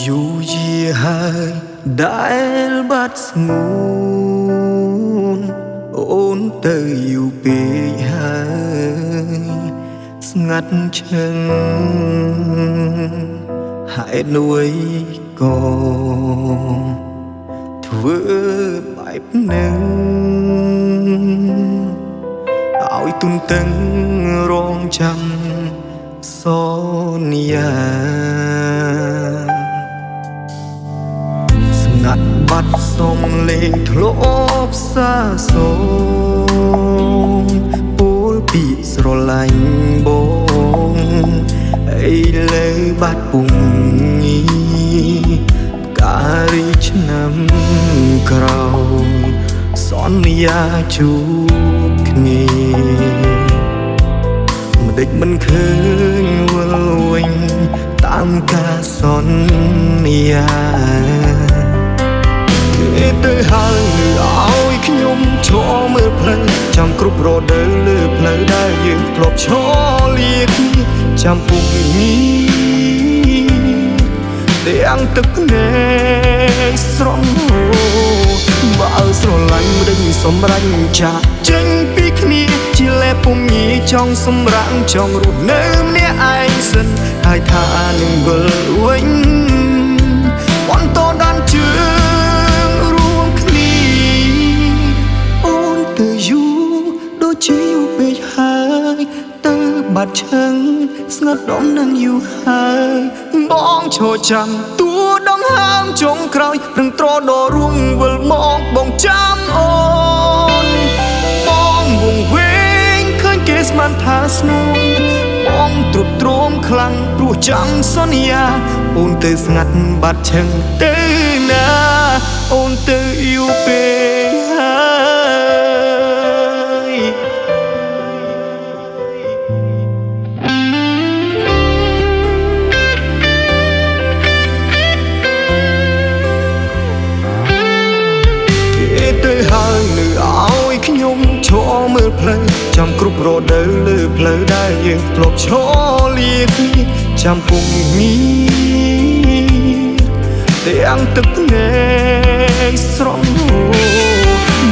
อยู่ยี่หายได้บัดสงูนโอนเตยอยู่ปีหายสงัดเชิงหายหน่วยก่อนធ្វើបែបនឹងឲ្យទុនតឹងរងចាំសន្យាស្ងាត់បាត់សុំលេងធ្លាប់សាសូមពូលពីស្រឡាញ់បងអីលើបាត់ពុំងីការីឆ្នាំក្រោយសន្យាជួបគ្នាមិនដេចមិនឃើញវិលវិញតាមការសន្យាគេទៅហើយឲ្យខ្ញុំឈរមើលផ្លូវចាំគ្រប់រដូវលើផ្លូវដែលយើងធ្លាប់ឈរលាគ្នាចាំពុកញីទាំងទឹកភ្នែកស្រងបើស្រឡាញ់មិនដឹងសម្រេចចាក់ចេញពីគ្នាជាលែពុំញីចង់សម្រាំងចង់រស់នៅម្នាក់ឯងសិនហើយថានឹងវិលវិញបន្តដានជើងរួមគ្នាអូនទៅយូរដូចជាយូរពេកហើយទៅបាត់ឈឹងស្ងាត់ដុំនឹងយូរហើយបងឈរចាំតួដងហើមចុងក្រោយព្រឹងត្រដររួងវិលមកបងចាំអូនបងវងវែងឃើញគេស្មានថាស្នូលបងទ្រុបទ្រោមខ្លាំងព្រោះចាំសន្យាអូនទៅស្ងាត់បាត់ឈឹងទៅណាអូនទៅយូរពេកហើយទៅហើយនៅឲ្យខ្ញុំឈរមើលផ្លូវចាំគ្រប់រដូវលើផ្លូវដែលយើងធ្លាប់ឈរលាគ្នាចាំពុំងីទាំងទឹកភ្នែកស្រង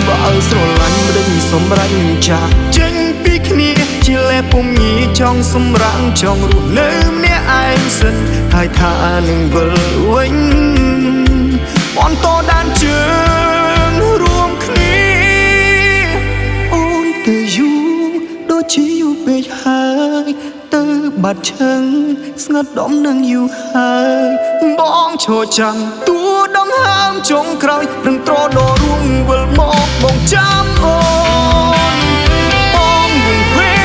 បើស្រឡាញ់មិនដឹងសម្រេចចាក់ចេញពីគ្នាជាលែពុំញីចង់សម្រាំងចង់រស់នៅម្នាក់ឯងសិនហើយថានឹងវិលវិញបន្តដានជើងរួមគ្នាអូនទៅយូរដូចជាយូរពេកហើយទៅបាត់ឈឹងស្ងាត់ដុំនឹងយូរហើយបងឈរចាំតួដងហើមចុងក្រោយព្រឹងត្រដររួងវិលមកបងចាំអូនបងវងវែ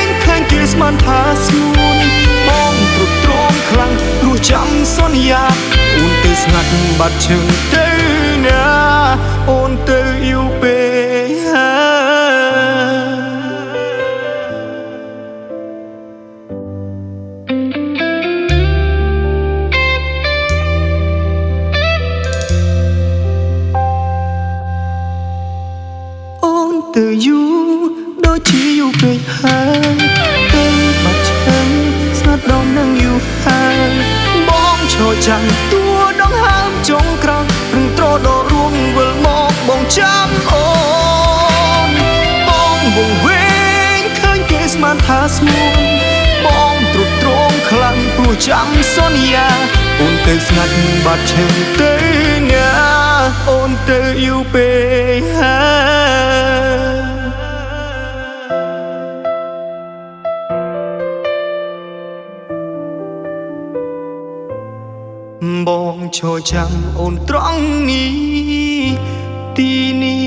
ងឃើញគេស្មានថាស្នួនបងទ្រុបទ្រោមខ្លាំងព្រោះចាំសន្យាអូនទៅស្ងាត់បាត់ឈឹងទៅណាអូនទៅយូរពេកទៅយូរដូចជាយូរពេកហើយទៅបាត់ឈឹងស្ងាត់ដុំនឹងយូរហើយបងឈរចាំតួដងហើមចុងក្រោយព្រឹងត្រដររួងវិលមកបងចាំអូនបងវងវែងឃើញគេស្មានថាស្មួនបងទ្រុបទ្រោមខ្លាំងព្រោះចាំសន្យាអូនទៅស្ងាត់បាត់ឈឹងទៅណាអូនទៅយូរពេកហើយបងឈរចាំអូនត្រង់នេះទីនេះ